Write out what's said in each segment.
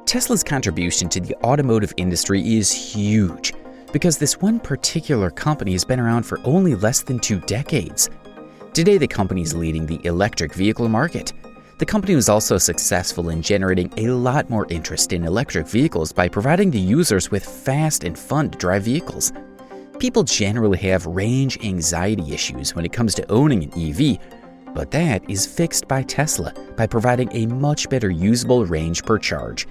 Tesla's contribution to the automotive industry is huge because this one particular company has been around for only less than 2 decades. Today, the company is leading the electric vehicle market. The company was also successful in generating a lot more interest in electric vehicles by providing the users with fast and fun to drive vehicles. People generally have range anxiety issues when it comes to owning an EV, but that is fixed by Tesla by providing a much better usable range per charge.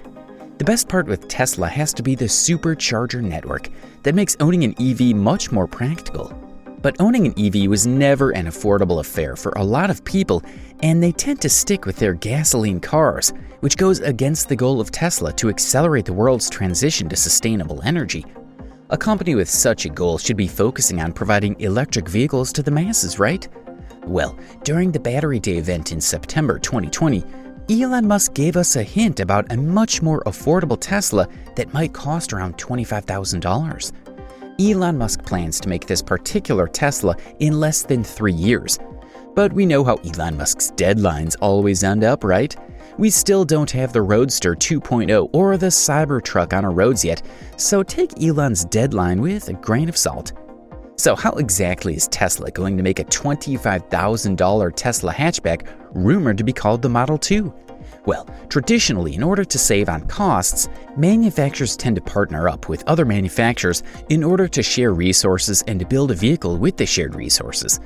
The best part with Tesla has to be the supercharger network that makes owning an EV much more practical. But owning an EV was never an affordable affair for a lot of people, and they tend to stick with their gasoline cars, which goes against the goal of Tesla to accelerate the world's transition to sustainable energy. A company with such a goal should be focusing on providing electric vehicles to the masses, right? Well, during the Battery Day event in September 2020, Elon Musk gave us a hint about a much more affordable Tesla that might cost around $25,000. Elon Musk plans to make this particular Tesla in less than 3 years. But we know how Elon Musk's deadlines always end up, right? We still don't have the Roadster 2.0 or the Cybertruck on our roads yet, so take Elon's deadline with a grain of salt. So how exactly is Tesla going to make a $25,000 Tesla hatchback rumored to be called the Model 2? Well, traditionally, in order to save on costs, manufacturers tend to partner up with other manufacturers in order to share resources and to build a vehicle with the shared resources.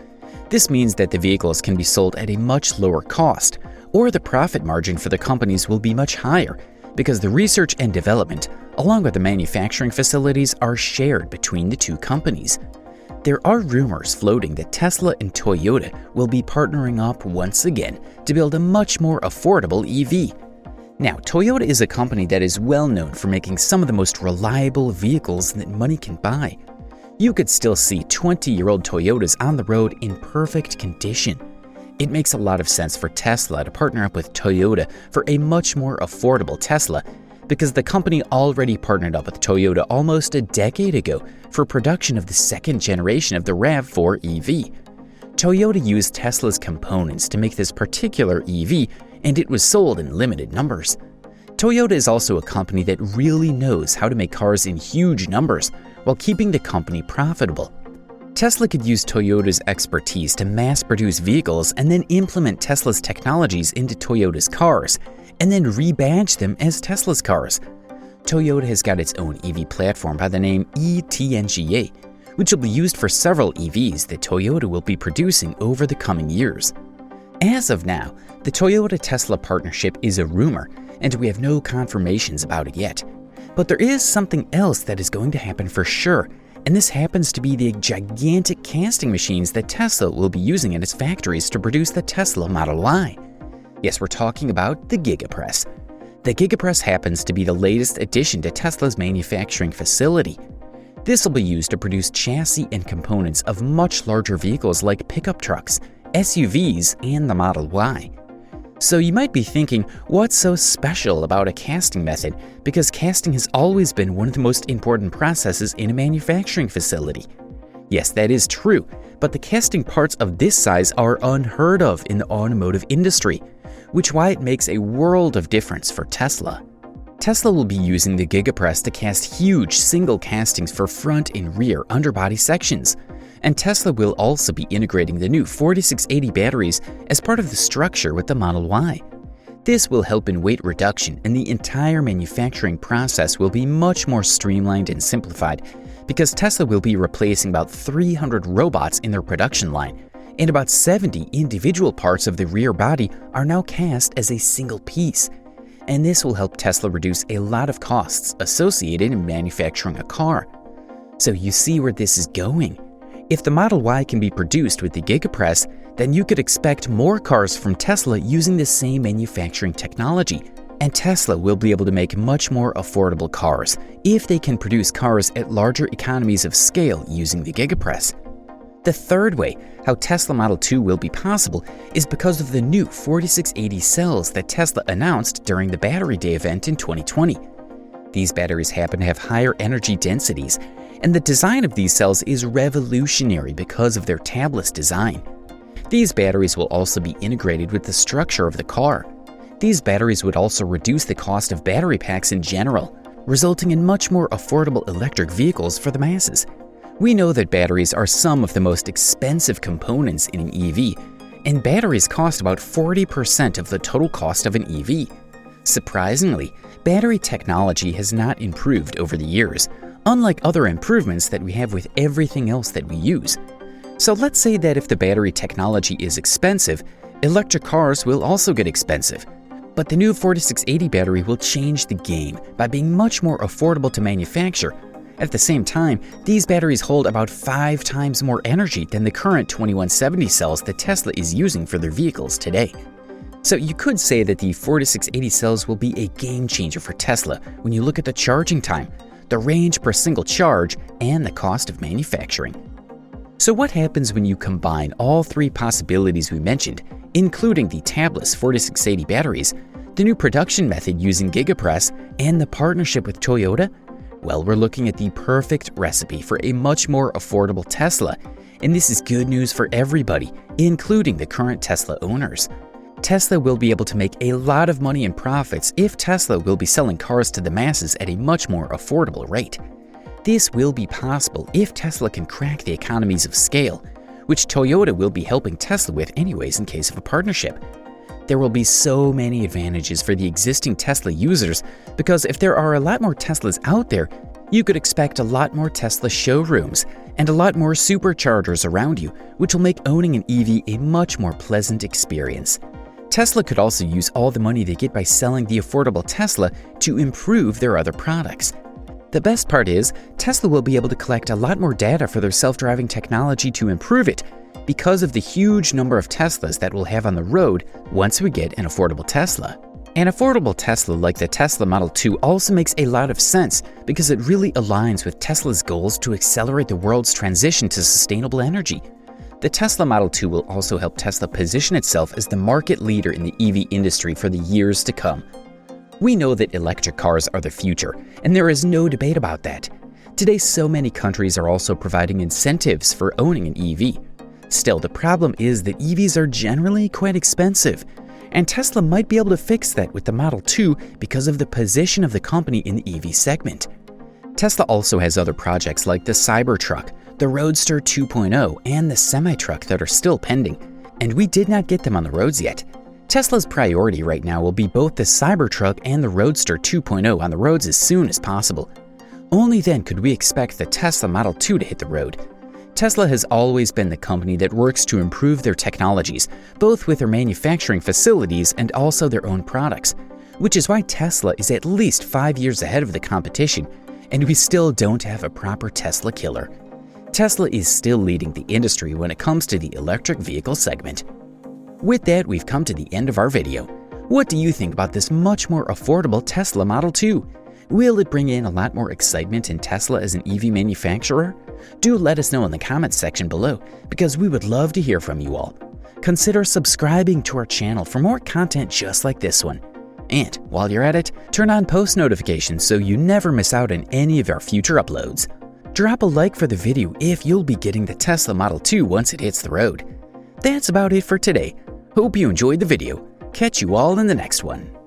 This means that the vehicles can be sold at a much lower cost, or the profit margin for the companies will be much higher, because the research and development, along with the manufacturing facilities, are shared between the two companies. There are rumors floating that Tesla and Toyota will be partnering up once again to build a much more affordable EV. Now, Toyota is a company that is well known for making some of the most reliable vehicles that money can buy. You could still see 20-year-old Toyotas on the road in perfect condition. It makes a lot of sense for Tesla to partner up with Toyota for a much more affordable Tesla, because the company already partnered up with Toyota almost a decade ago for production of the second generation of the RAV4 EV. Toyota used Tesla's components to make this particular EV, and it was sold in limited numbers. Toyota is also a company that really knows how to make cars in huge numbers while keeping the company profitable. Tesla could use Toyota's expertise to mass-produce vehicles and then implement Tesla's technologies into Toyota's cars, and then rebadge them as Tesla's cars. Toyota has got its own EV platform by the name eTNGA, which will be used for several EVs that Toyota will be producing over the coming years. As of now, the Toyota-Tesla partnership is a rumor, and we have no confirmations about it yet. But there is something else that is going to happen for sure, and this happens to be the gigantic casting machines that Tesla will be using in its factories to produce the Tesla Model Y. Yes, we're talking about the Gigapress. The Gigapress happens to be the latest addition to Tesla's manufacturing facility. This will be used to produce chassis and components of much larger vehicles like pickup trucks, SUVs, and the Model Y. So you might be thinking, what's so special about a casting method? Because casting has always been one of the most important processes in a manufacturing facility. Yes, that is true, but the casting parts of this size are unheard of in the automotive industry, which is why it makes a world of difference for Tesla. Tesla will be using the Gigapress to cast huge single castings for front and rear underbody sections, and Tesla will also be integrating the new 4680 batteries as part of the structure with the Model Y. This will help in weight reduction, and the entire manufacturing process will be much more streamlined and simplified, because Tesla will be replacing about 300 robots in their production line, and about 70 individual parts of the rear body are now cast as a single piece. And this will help Tesla reduce a lot of costs associated in manufacturing a car. So you see where this is going. If the Model Y can be produced with the Gigapress, then you could expect more cars from Tesla using the same manufacturing technology. And Tesla will be able to make much more affordable cars if they can produce cars at larger economies of scale using the Gigapress. The third way how Tesla Model 2 will be possible is because of the new 4680 cells that Tesla announced during the Battery Day event in 2020. These batteries happen to have higher energy densities, and the design of these cells is revolutionary because of their tabless design. These batteries will also be integrated with the structure of the car. These batteries would also reduce the cost of battery packs in general, resulting in much more affordable electric vehicles for the masses. We know that batteries are some of the most expensive components in an EV, and batteries cost about 40% of the total cost of an EV. Surprisingly, battery technology has not improved over the years, unlike other improvements that we have with everything else that we use. So let's say that if the battery technology is expensive, electric cars will also get expensive. But the new 4680 battery will change the game by being much more affordable to manufacture. At the same time, these batteries hold about 5 times more energy than the current 2170 cells that Tesla is using for their vehicles today. So you could say that the 4680 cells will be a game changer for Tesla when you look at the charging time, the range per single charge, and the cost of manufacturing. So what happens when you combine all 3 possibilities we mentioned, including the tabless 4680 batteries, the new production method using GigaPress, and the partnership with Toyota? Well, we're looking at the perfect recipe for a much more affordable Tesla, and this is good news for everybody, including the current Tesla owners. Tesla will be able to make a lot of money and profits if Tesla will be selling cars to the masses at a much more affordable rate. This will be possible if Tesla can crack the economies of scale, which Toyota will be helping Tesla with anyways in case of a partnership. There will be so many advantages for the existing Tesla users because if there are a lot more Teslas out there, you could expect a lot more Tesla showrooms and a lot more superchargers around you, which will make owning an EV a much more pleasant experience. Tesla could also use all the money they get by selling the affordable Tesla to improve their other products. The best part is, Tesla will be able to collect a lot more data for their self-driving technology to improve it because of the huge number of Teslas that we'll have on the road once we get an affordable Tesla. An affordable Tesla like the Tesla Model 2 also makes a lot of sense because it really aligns with Tesla's goals to accelerate the world's transition to sustainable energy. The Tesla Model 2 will also help Tesla position itself as the market leader in the EV industry for the years to come. We know that electric cars are the future, and there is no debate about that. Today, so many countries are also providing incentives for owning an EV. Still, the problem is that EVs are generally quite expensive, and Tesla might be able to fix that with the Model 2 because of the position of the company in the EV segment. Tesla also has other projects like the Cybertruck, the Roadster 2.0, and the semi-truck that are still pending, and we did not get them on the roads yet. Tesla's priority right now will be both the Cybertruck and the Roadster 2.0 on the roads as soon as possible. Only then could we expect the Tesla Model 2 to hit the road. Tesla has always been the company that works to improve their technologies, both with their manufacturing facilities and also their own products, which is why Tesla is at least 5 years ahead of the competition, and we still don't have a proper Tesla killer. Tesla is still leading the industry when it comes to the electric vehicle segment. With that, we've come to the end of our video. What do you think about this much more affordable Tesla Model 2? Will it bring in a lot more excitement in Tesla as an EV manufacturer? Do let us know in the comments section below, because we would love to hear from you all. Consider subscribing to our channel for more content just like this one. And while you're at it, turn on post notifications so you never miss out on any of our future uploads. Drop a like for the video if you'll be getting the Tesla Model 2 once it hits the road. That's about it for today. Hope you enjoyed the video. Catch you all in the next one.